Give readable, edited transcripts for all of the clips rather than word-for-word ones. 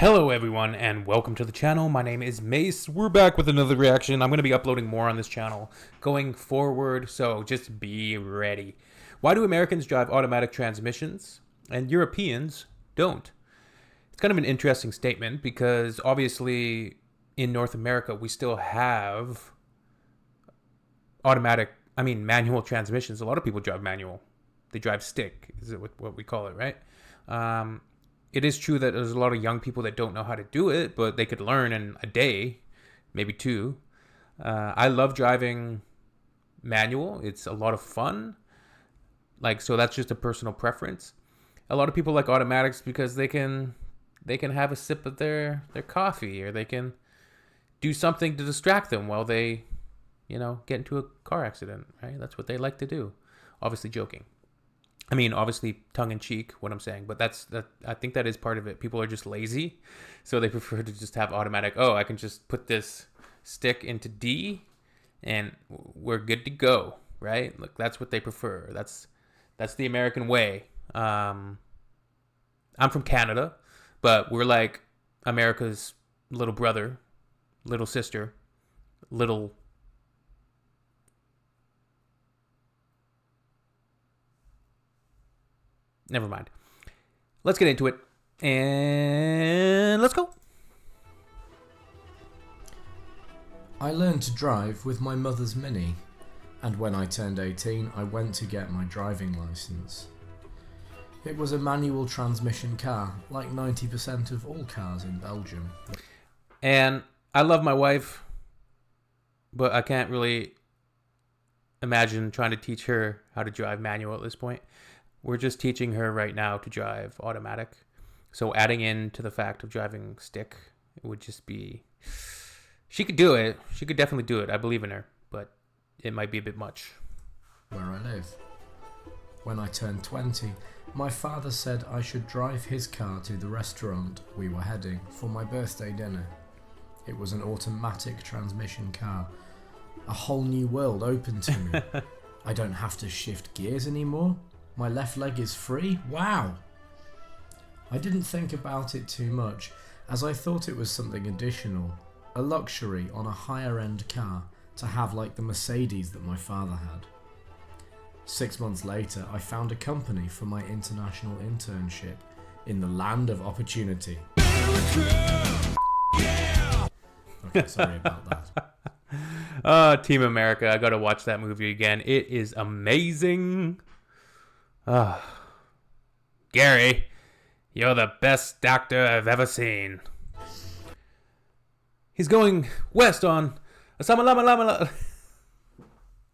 Hello everyone and welcome to the channel. My name is Mace. We're back with another reaction. I'm going to be uploading more on this channel going forward, so just be ready. Why do Americans drive automatic transmissions and Europeans don't? It's kind of an interesting statement because obviously in North America we still have manual transmissions. A lot of people drive manual. They drive stick, is it what we call it, right? It is true that there's a lot of young people that don't know how to do it, but they could learn in a day, maybe two. I love driving manual. It's a lot of fun. So that's just a personal preference. A lot of people like automatics because they can have a sip of their coffee, or they can do something to distract them while they, get into a car accident, right? That's what they like to do. Obviously joking. Obviously tongue-in-cheek, what I'm saying, but I think that is part of it. People are just lazy, so they prefer to just have automatic. Oh, I can just put this stick into D, and we're good to go, right? Look, that's what they prefer. That's the American way. I'm from Canada, but we're like America's little brother, little sister, little... Never mind. Let's get into it. And let's go. I learned to drive with my mother's Mini, and when I turned 18 I went to get my driving licence. It was a manual transmission car, like 90% of all cars in Belgium. And I love my wife, but I can't really imagine trying to teach her how to drive manual at this point. We're just teaching her right now to drive automatic. So adding in to the fact of driving stick, it would just be... She could do it. She could definitely do it. I believe in her. But it might be a bit much. Where I live. When I turned 20, my father said I should drive his car to the restaurant we were heading for my birthday dinner. It was an automatic transmission car. A whole new world opened to me. I don't have to shift gears anymore. My left leg is free? Wow! I didn't think about it too much, as I thought it was something additional, a luxury on a higher end car to have like the Mercedes that my father had. 6 months later, I found a company for my international internship in the land of opportunity. Okay, sorry about that. Team America, I gotta watch that movie again. It is amazing. Gary, you're the best doctor I've ever seen. He's going west on Asamalama.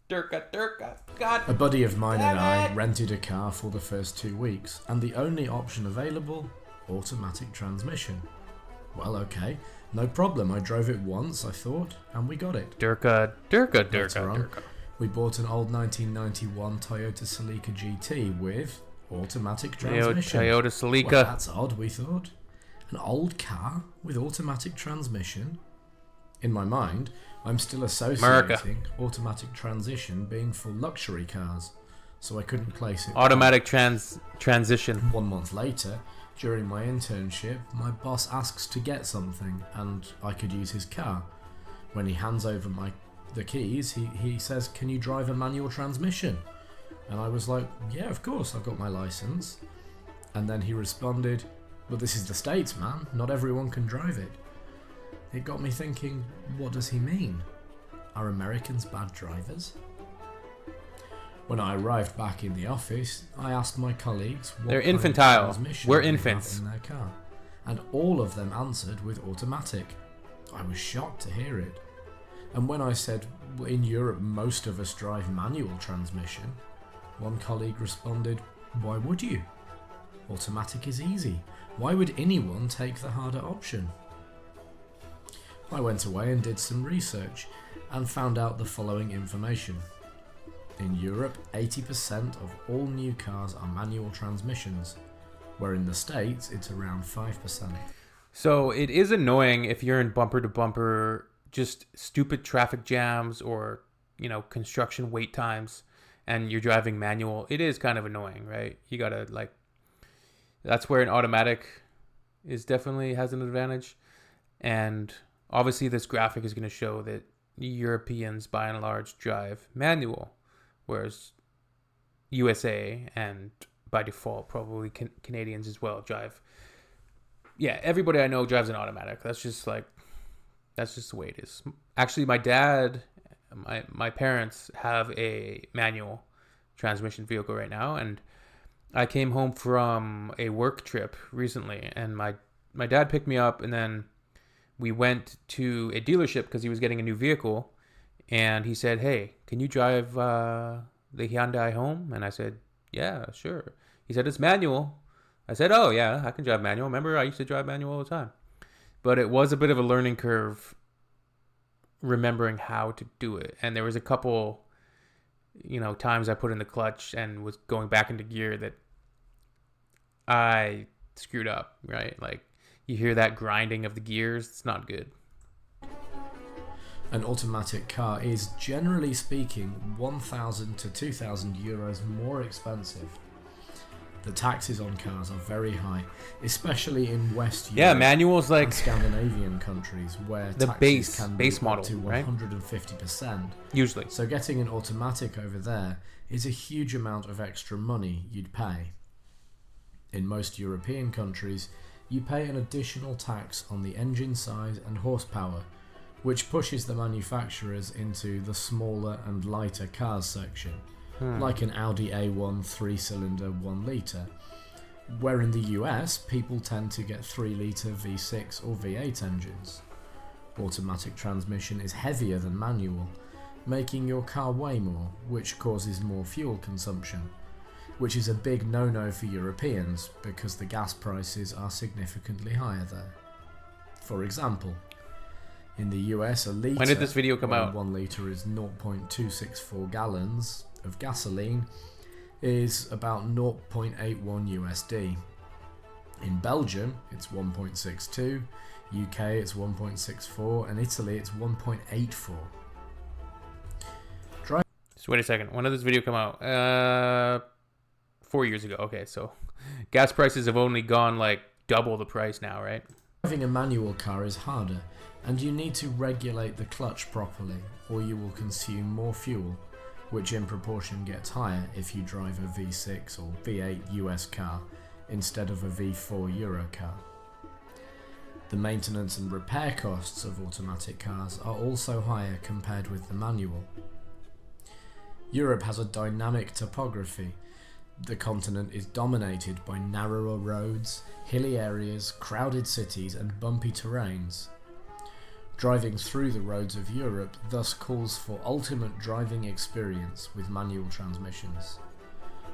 Durka. God. A buddy of mine and I rented a car for the first 2 weeks, and the only option available, automatic transmission. Well, okay, no problem. I drove it once, I thought, and we got it. Durka. We bought an old 1991 Toyota Celica GT with automatic transmission. Toyota Celica. Well, that's odd, we thought. An old car with automatic transmission? In my mind, I'm still associating automatic transition being for luxury cars, so I couldn't place it. Automatic transition. 1 month later, during my internship, my boss asks to get something, and I could use his car. When he hands over the keys, he says, "Can you drive a manual transmission?" And I was like, "Yeah, of course, I've got my license." And then he responded, "But this is the States, man. Not everyone can drive it." It got me thinking, what does he mean? Are Americans bad drivers? When I arrived back in the office, I asked my colleagues what They're kind of infantile. transmission We're they have infants. in their car, and all of them answered with automatic. I was shocked to hear it. And when I said, well, in Europe most of us drive manual transmission, one colleague responded, "Why would you? Automatic is easy. Why would anyone take the harder option?" I went away and did some research and found out the following information. In Europe, 80% of all new cars are manual transmissions, where in the States it's around 5%. So it is annoying if you're in bumper to bumper, just stupid traffic jams or, construction wait times, and you're driving manual. It is kind of annoying, right? You gotta that's where an automatic is definitely has an advantage. And obviously this graphic is going to show that Europeans by and large drive manual, whereas USA and by default probably Canadians as well drive. Yeah, everybody I know drives an automatic. That's just the way it is. Actually, my dad, my parents have a manual transmission vehicle right now, and I came home from a work trip recently, and my dad picked me up, and then we went to a dealership because he was getting a new vehicle, and he said, "Hey, can you drive the Hyundai home?" And I said, "Yeah, sure." He said, "It's manual." I said, "Oh yeah, I can drive manual. Remember, I used to drive manual all the time." But it was a bit of a learning curve remembering how to do it. And there was a couple, times I put in the clutch and was going back into gear that I screwed up, right? Like, you hear that grinding of the gears, it's not good. An automatic car is, generally speaking, 1,000 to 2,000 euros more expensive. The taxes on cars are very high, especially in West Europe. Yeah, manuals like and Scandinavian countries where the taxes can base be model, up to 150%. Right? Usually. So getting an automatic over there is a huge amount of extra money you'd pay. In most European countries, you pay an additional tax on the engine size and horsepower, which pushes the manufacturers into the smaller and lighter cars section. Like an Audi A1 3-cylinder 1 litre, where in the US people tend to get 3 litre V6 or V8 engines. Automatic transmission is heavier than manual, making your car weigh more, which causes more fuel consumption, which is a big no-no for Europeans because the gas prices are significantly higher there. For example, in the US a litre, when did this video come out? 1 litre is 0.264 gallons of gasoline, is about 0.81 USD. In Belgium it's 1.62, UK it's 1.64, and Italy it's 1.84. So wait a second, when did this video come out? 4 years ago. Okay, so gas prices have only gone like double the price now, right? Driving a manual car is harder, and you need to regulate the clutch properly or you will consume more fuel, which in proportion gets higher if you drive a V6 or V8 US car instead of a V4 Euro car. The maintenance and repair costs of automatic cars are also higher compared with the manual. Europe has a dynamic topography. The continent is dominated by narrower roads, hilly areas, crowded cities and bumpy terrains. Driving through the roads of Europe thus calls for ultimate driving experience with manual transmissions.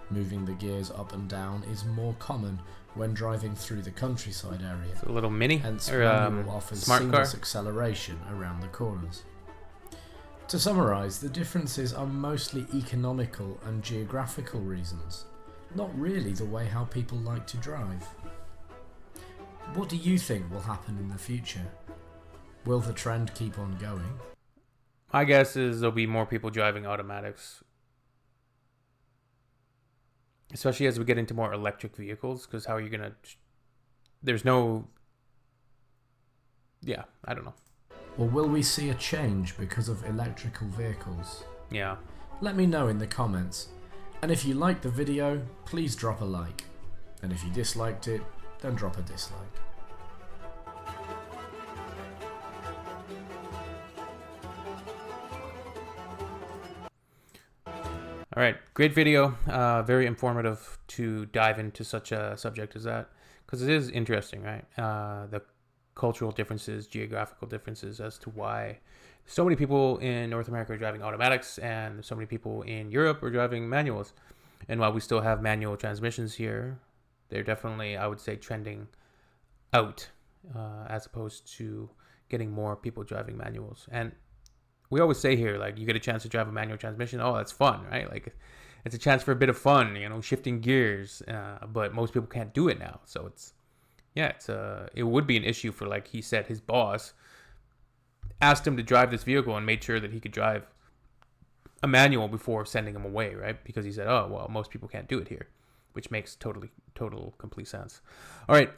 Moving the gears up and down is more common when driving through the countryside area. It's a little mini Hence, or manual offers smart seamless car. acceleration around the corners. To summarise, the differences are mostly economical and geographical reasons, not really the way how people like to drive. What do you think will happen in the future? Will the trend keep on going? My guess is there'll be more people driving automatics, especially as we get into more electric vehicles, because how are you going to... There's no... Yeah, I don't know. Or will we see a change because of electrical vehicles? Yeah. Let me know in the comments. And if you liked the video, please drop a like. And if you disliked it, then drop a dislike. All right, great video. Very informative to dive into such a subject as that, because it is interesting, right? The cultural differences, geographical differences as to why so many people in North America are driving automatics and so many people in Europe are driving manuals. And while we still have manual transmissions here, they're definitely, I would say, trending out as opposed to getting more people driving manuals. And we always say here, like, you get a chance to drive a manual transmission, oh, that's fun, right? Like, it's a chance for a bit of fun, shifting gears. But most people can't do it now. So it would be an issue for, like he said, his boss asked him to drive this vehicle and made sure that he could drive a manual before sending him away, right? Because he said, oh, well, most people can't do it here. which makes total complete sense. All right.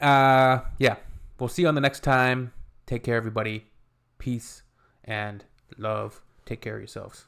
Yeah. We'll see you on the next time. Take care, everybody. Peace and love. Take care of yourselves.